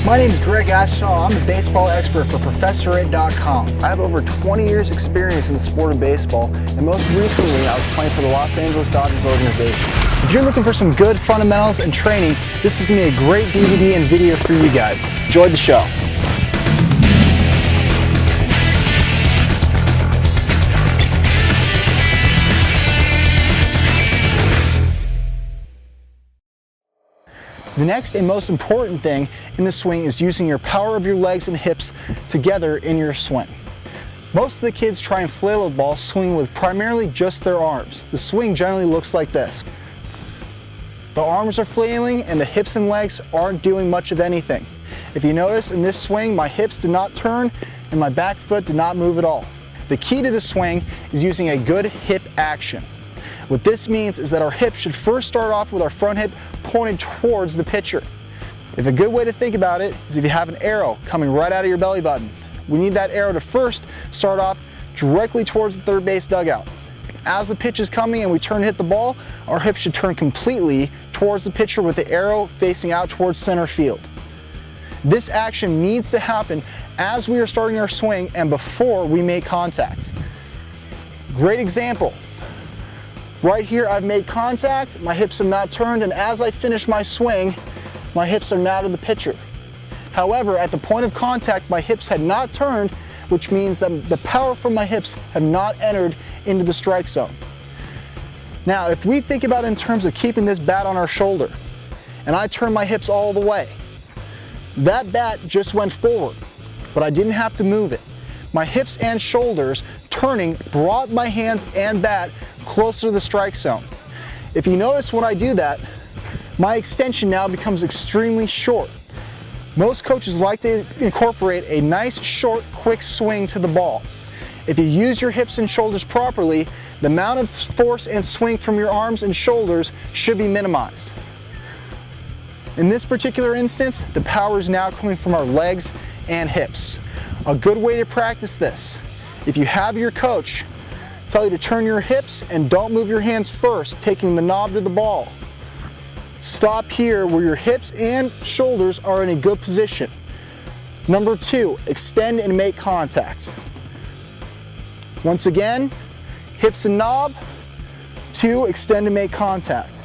My name is Greg Ashaw. I'm the baseball expert for ProfessorIt.com. I have over 20 years experience in the sport of baseball, and most recently I was playing for the Los Angeles Dodgers organization. If you're looking for some good fundamentals and training, this is going to be a great DVD and video for you guys. Enjoy the show. The next and most important thing in the swing is using your power of your legs and hips together in your swing. Most of the kids try and flail the ball swinging with primarily just their arms. The swing generally looks like this. The arms are flailing and the hips and legs aren't doing much of anything. If you notice in this swing, my hips did not turn and my back foot did not move at all. The key to the swing is using a good hip action. What this means is that our hips should first start off with our front hip pointed towards the pitcher. If a good way to think about it is if you have an arrow coming right out of your belly button. We need that arrow to first start off directly towards the third base dugout. As the pitch is coming and we turn to hit the ball, our hips should turn completely towards the pitcher with the arrow facing out towards center field. This action needs to happen as we are starting our swing and before we make contact. Great example. Right here I've made contact, my hips have not turned, and as I finish my swing, my hips are now to the pitcher. However, at the point of contact, my hips had not turned, which means that the power from my hips have not entered into the strike zone. Now, if we think about it in terms of keeping this bat on our shoulder, and I turn my hips all the way, that bat just went forward, but I didn't have to move it. My hips and shoulders turning brought my hands and bat closer to the strike zone. If you notice when I do that, my extension now becomes extremely short. Most coaches like to incorporate a nice, short, quick swing to the ball. If you use your hips and shoulders properly, the amount of force and swing from your arms and shoulders should be minimized. In this particular instance, the power is now coming from our legs and hips. A good way to practice this, if you have your coach tell you to turn your hips and don't move your hands first, taking the knob to the ball. Stop here where your hips and shoulders are in a good position. Number 2, extend and make contact. Once again, hips and knob. 2, extend and make contact.